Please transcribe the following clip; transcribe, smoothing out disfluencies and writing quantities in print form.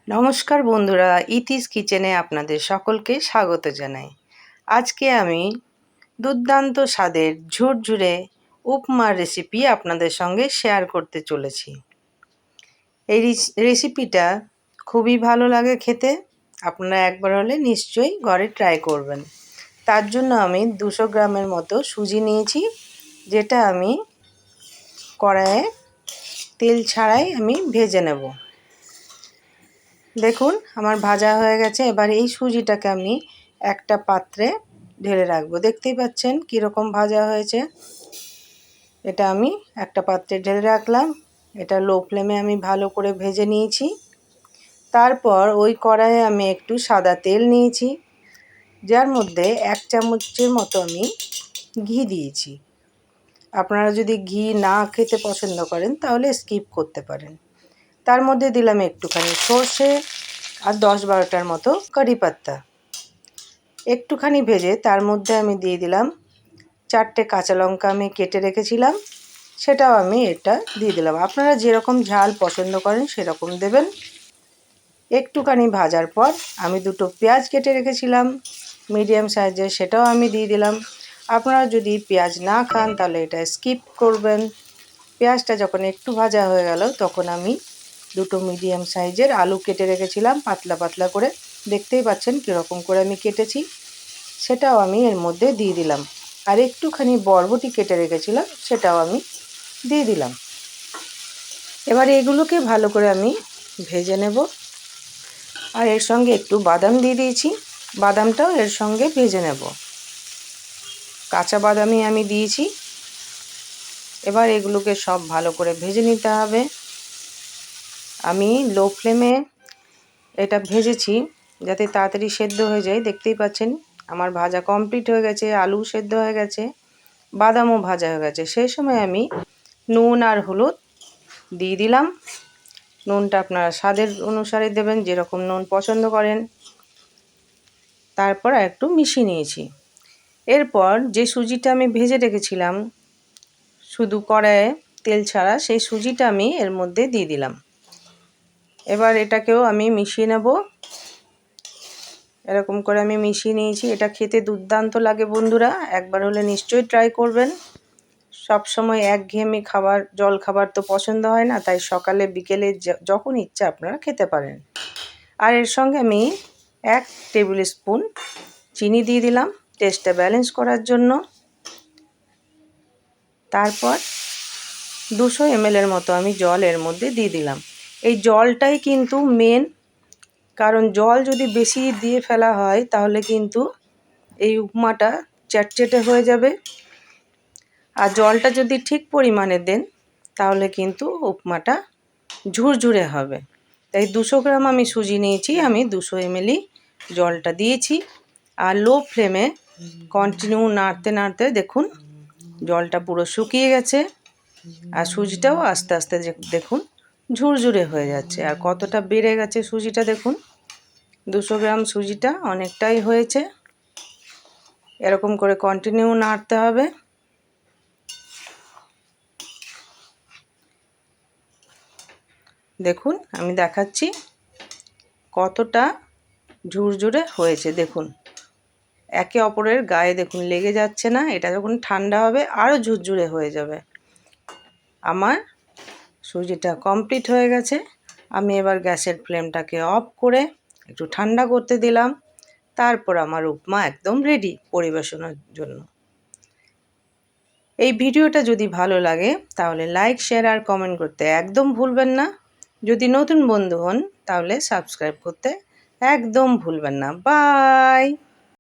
নমস্কার বন্ধুরা, ইতিস কিচেনে আপনাদের সকলকে স্বাগত জানাই। আজকে আমি দুর্দান্ত স্বাদের ঝুরঝুরে উপমার রেসিপি আপনাদের সঙ্গে শেয়ার করতে চলেছি। এই রেসিপিটা খুবই ভালো লাগে খেতে। আপনারা একবার হলে নিশ্চয়ই ঘরে ট্রাই করবেন। তার জন্য আমি 200 গ্রামের মতো সুজি নিয়েছি, যেটা আমি কড়াইয়ে তেল ছাড়াই আমি ভেজে নেব। দেখুন আমার ভাজা হয়ে গেছে। এবার এই সুজিটাকে আমি একটা পাত্রে ঢেলে রাখবো। দেখতেই পাচ্ছেন কীরকম ভাজা হয়েছে। এটা আমি একটা পাত্রে ঢেলে রাখলাম। এটা লো ফ্লেমে আমি ভালো করে ভেজে নিয়েছি। তারপর ওই কড়াইয়ে আমি একটু সাদা তেল নিয়েছি, যার মধ্যে 1 চামচের মতো আমি ঘি দিয়েছি। আপনারা যদি ঘি না খেতে পছন্দ করেন তাহলে স্কিপ করতে পারেন। তার মধ্যে দিলাম একটুখানি সর্ষে আর 10-12টার মতো কারি পাত্তা। একটুখানি ভেজে তার মধ্যে আমি দিয়ে দিলাম 4টে কাঁচা লঙ্কা আমি কেটে রেখেছিলাম, সেটাও আমি এটা দিয়ে দিলাম। আপনারা যেরকম ঝাল পছন্দ করেন সেরকম দেবেন। একটুখানি ভাজার পর আমি 2টো পেঁয়াজ কেটে রেখেছিলাম মিডিয়াম সাইজের, সেটাও আমি দিয়ে দিলাম। আপনারা যদি পেঁয়াজ না খান তাহলে এটা স্কিপ করবেন। পেঁয়াজটা যখন একটু ভাজা হয়ে গেল তখন আমি 2টো মিডিয়াম সাইজের আলু কেটে রেখেছিলাম পাতলা পাতলা করে। দেখতেই পাচ্ছেন কীরকম করে আমি কেটেছি, সেটাও আমি এর মধ্যে দিয়ে দিলাম। আর একটুখানি বরবটি কেটে রেখেছিলাম, সেটাও আমি দিয়ে দিলাম। এবার এগুলোকে ভালো করে আমি ভেজে নেব। আর এর সঙ্গে একটু বাদাম দিয়ে দিয়েছি, বাদামটাও এর সঙ্গে ভেজে নেব। কাঁচা বাদামই আমি দিয়েছি। এবার এগুলোকে সব ভালো করে ভেজে নিতে হবে। আমি লো ফ্লেমে এটা ভেজেছি যাতে তাড়াতাড়ি সেদ্ধ হয়ে যায়। দেখতেই পাচ্ছেন আমার ভাজা কমপ্লিট হয়ে গেছে, আলু সেদ্ধ হয়ে গেছে, বাদামও ভাজা হয়ে গেছে। সেই সময় আমি নুন আর হলুদ দিয়ে দিলাম। নুনটা আপনারা স্বাদের অনুসারে দেবেন, যেরকম নুন পছন্দ করেন। তারপর একটু মিশিয়ে নিয়েছি। এরপর যে সুজিটা আমি ভেজে রেখেছিলাম শুধু কড়াইয়ে তেল ছাড়া, সেই সুজিটা আমি এর মধ্যে দিয়ে দিলাম। এবার এটাকেও আমি মিশিয়ে নেব। এরকম করে আমি মিশিয়ে নিয়েছি। এটা খেতে দুর্দান্ত লাগে বন্ধুরা, একবার হলে নিশ্চয়ই ট্রাই করবেন। সব সময় একঘেয়েমি খাবার, জল খাবার তো পছন্দ হয় না, তাই সকালে বিকেলে যখন ইচ্ছা আপনারা খেতে পারেন। আর এর সঙ্গে আমি 1 টেবিল স্পুন চিনি দিয়ে দিলাম টেস্টটা ব্যালেন্স করার জন্য। তারপর 200 ml এর মতো আমি জল এর মধ্যে দিয়ে দিলাম। এই জলটাই কিন্তু মেন, কারণ জল যদি বেশি দিয়ে ফেলা হয় তাহলে কিন্তু এই উপমাটা চ্যাটচেটে হয়ে যাবে। আর জলটা যদি ঠিক পরিমাণে দেন তাহলে কিন্তু উপমাটা ঝুরঝুরে হবে। তাই 200 গ্রাম আমি সুজি নিয়েছি, আমি 200 ml জলটা দিয়েছি। আর লো ফ্লেমে কন্টিনিউ নাড়তে নাড়তে দেখুন জলটা পুরো শুকিয়ে গেছে। আর সুজিটাও আস্তে আস্তে দেখুন ঝুরঝুরে হয়ে যাচ্ছে। আর কতটা বেড়ে গেছে সুজিটা দেখুন। 200 গ্রাম সুজিটা অনেকটাই হয়েছে। এরকম করে কন্টিনিউ নাড়তে হবে। দেখুন আমি দেখাচ্ছি কতটা ঝুরঝুরে হয়েছে। দেখুন একে অপরের গায়ে দেখুন লেগে যাচ্ছে না। এটা যখন ঠান্ডা হবে আরও ঝুরঝুরে হয়ে যাবে। আমার সুজিটা কমপ্লিট হয়ে গেছে। আমি এবার গ্যাসের ফ্লেমটাকে অফ করে একটু ঠান্ডা করতে দিলাম। তারপর আমার উপমা একদম রেডি পরিবেশনের জন্য। এই ভিডিওটা যদি ভালো লাগে তাহলে লাইক, শেয়ার আর কমেন্ট করতে একদম ভুলবেন না। যদি নতুন বন্ধু হন তাহলে সাবস্ক্রাইব করতে একদম ভুলবেন না। বাই।